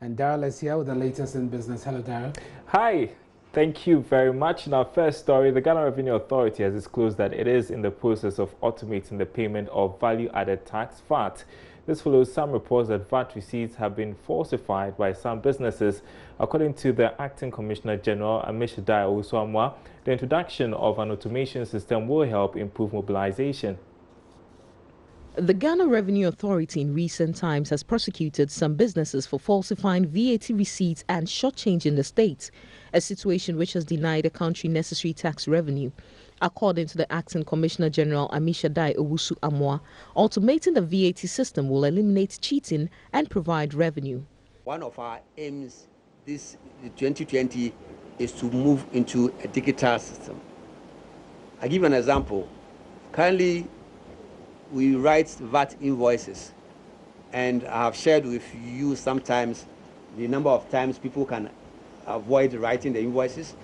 And Daryl is here with the latest in business. Hello, Daryl. Hi. Thank you very much. In our first story, the Ghana Revenue Authority has disclosed that it is in the process of automating the payment of value-added tax VAT. This follows some reports that VAT receipts have been falsified by some businesses. According to the Acting Commissioner General Amishadai Owusu-Amoah, the introduction of an automation system will help improve mobilization. The Ghana Revenue Authority in recent times has prosecuted some businesses for falsifying VAT receipts and shortchanging the state, a situation which has denied the country necessary tax revenue. According to the Acting Commissioner General Amishadai Owusu-Amoah, automating the VAT system will eliminate cheating and provide revenue. One of our aims this 2020 is to move into a digital system. I give an example. Currently, we write VAT invoices, and I have shared with you sometimes the number of times people can avoid writing the invoices.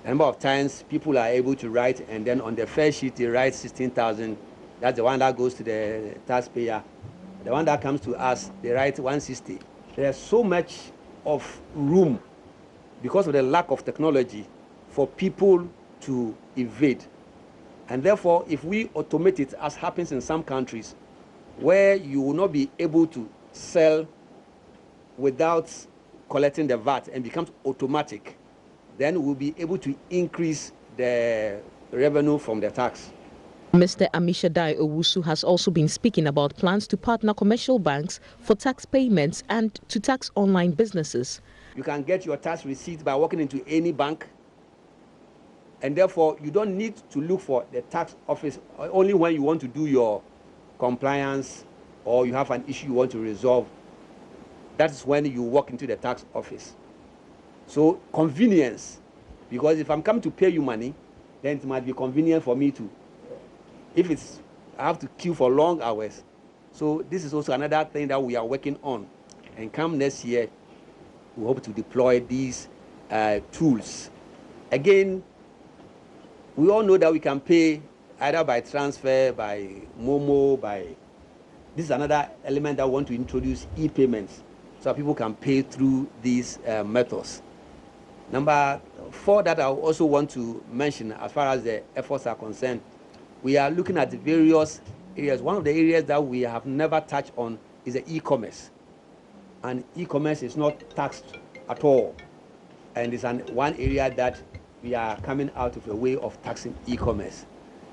The number of times people are able to write, and then on the first sheet they write 16,000. That's the one that goes to the taxpayer. The one that comes to us, they write 160. There's so much of room because of the lack of technology for people to evade. And therefore, if we automate it, as happens in some countries, where you will not be able to sell without collecting the VAT and becomes automatic, then we'll be able to increase the revenue from the tax. Mr. Amishadai Owusu has also been speaking about plans to partner commercial banks for tax payments and to tax online businesses. You can get your tax receipt by walking into any bank, and therefore you don't need to look for the tax office only when you want to do your compliance or you have an issue you want to resolve. That's when you walk into the tax office. So convenience, because if I'm coming to pay you money, then it might be convenient for me to, I have to queue for long hours. So this is also another thing that we are working on. And come next year, we hope to deploy these tools. Again, we all know that we can pay either by transfer, by Momo, this is another element that we want to introduce, e-payments, so people can pay through these methods. Number 4 that I also want to mention as far as the efforts are concerned, we are looking at the various areas. One of the areas that we have never touched on is the e-commerce. And e-commerce is not taxed at all. And it's one area that we are coming out of a way of taxing e-commerce.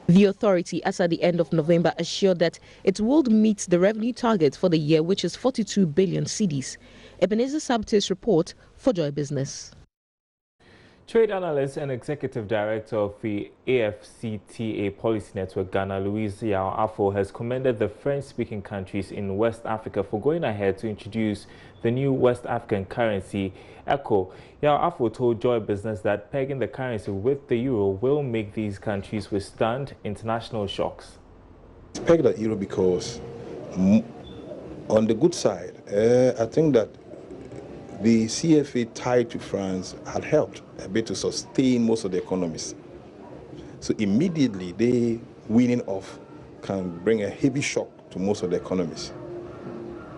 The authority, as at the end of November, assured that it would meet the revenue target for the year, which is 42 billion cedis. Ebenezer Sabte's report for Joy Business. Trade analyst and executive director of the AFCTA Policy Network Ghana, Louise Yao Afo, has commended the French-speaking countries in West Africa for going ahead to introduce the new West African currency, ECO. Yao Afo told Joy Business that pegging the currency with the euro will make these countries withstand international shocks. It's pegged at euro because, on the good side, I think that the CFA tied to France had helped a bit to sustain most of the economies. So immediately they weaning off can bring a heavy shock to most of the economies,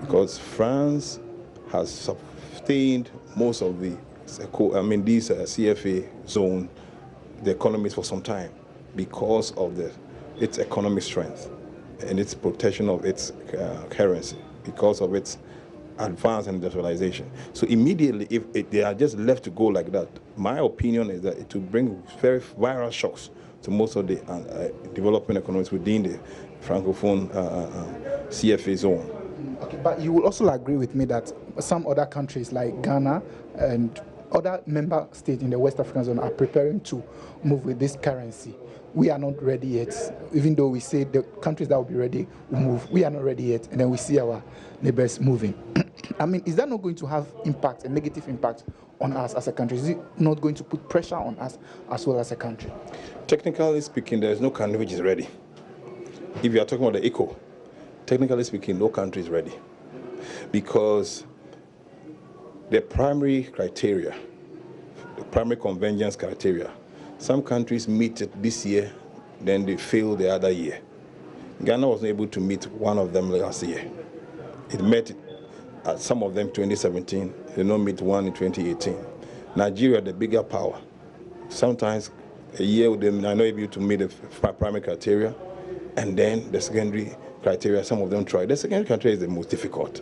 because France has sustained most of the these CFA zone, the economies for some time, because of its economic strength and its protection of its currency, because of its advance and industrialization. So immediately, if they are just left to go like that, my opinion is that it will bring very viral shocks to most of the developing economies within the Francophone CFA zone. Okay, but you will also agree with me that some other countries like Ghana and other member states in the West African zone are preparing to move with this currency. We are not ready yet. Even though we say the countries that will be ready will move, we are not ready yet, and then we see our neighbors moving. I mean, is that not going to have impact, a negative impact on us as a country? Is it not going to put pressure on us as well as a country? Technically speaking, there is no country which is ready. If you are talking about the ECO, technically speaking, no country is ready, because the primary criteria, the primary convergence criteria, some countries meet it this year, then they fail the other year. Ghana was not able to meet one of them last year. It met some of them 2017, they don't meet one in 2018. Nigeria, the bigger power. Sometimes a year with them, I know able to meet the primary criteria, and then the secondary criteria, some of them try. The secondary criteria is the most difficult.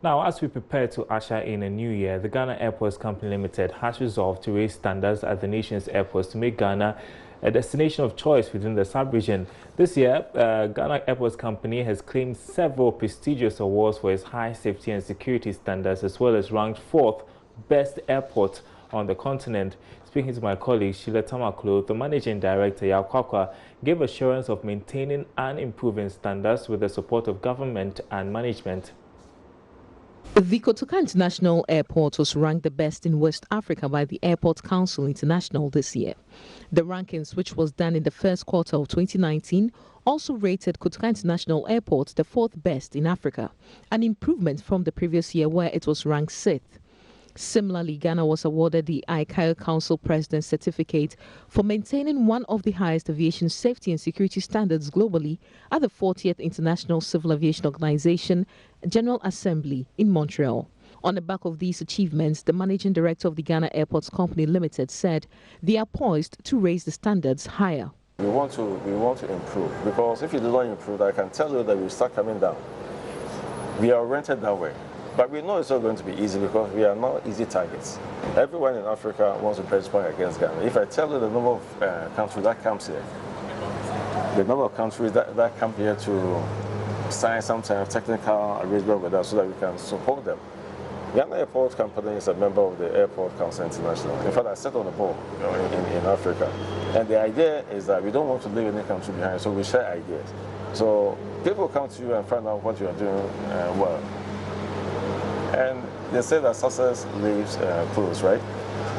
Now, as we prepare to usher in a new year, the Ghana Airports Company Limited has resolved to raise standards at the nation's airports to make Ghana a destination of choice within the sub-region. This year, Ghana Airports Company has claimed several prestigious awards for its high safety and security standards, as well as ranked 4th best airport on the continent. Speaking to my colleague Sheila Tamaklo, the managing director Yao Kwakwa gave assurance of maintaining and improving standards with the support of government and management. The Kotoka International Airport was ranked the best in West Africa by the Airport Council International this year. The rankings, which was done in the first quarter of 2019, also rated Kotoka International Airport the 4th best in Africa, an improvement from the previous year where it was ranked 6th. Similarly, Ghana was awarded the ICAO Council President Certificate for maintaining one of the highest aviation safety and security standards globally at the 40th International Civil Aviation Organization General Assembly in Montreal. On the back of these achievements, the managing director of the Ghana Airports Company Limited said they are poised to raise the standards higher. We want to improve, because if you do not improve, I can tell you that we start coming down. We are oriented that way. But we know it's not going to be easy because we are not easy targets. Everyone in Africa wants to benchmark against Ghana. If I tell you the number of countries that comes here, the number of countries that come here to sign some kind of technical arrangement with us so that we can support them. Ghana Airport Company is a member of the Airport Council International. In fact, I sit on the board in Africa. And the idea is that we don't want to leave any country behind, so we share ideas. So people come to you and find out what you are doing well. And they say that success leaves clues, right?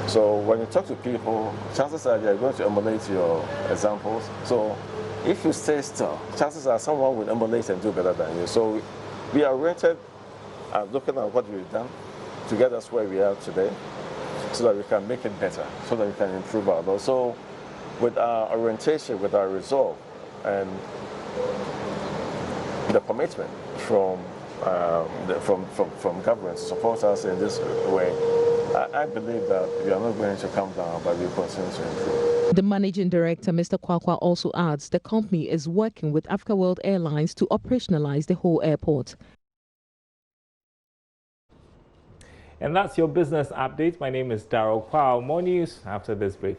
So when you talk to people, chances are they're going to emulate your examples. So if you stay still, chances are someone will emulate and do better than you. So we are oriented at looking at what we've done to get us where we are today, so that we can make it better, so that we can improve our law. So with our orientation, with our resolve, and the commitment from government to support us in this way, I believe that we are not going to come down, but we continue to improve. The managing director, Mr. Kwakwa, also adds the company is working with Africa World Airlines to operationalize the whole airport. And that's your business update. My name is Darryl Kwao. More news after this break.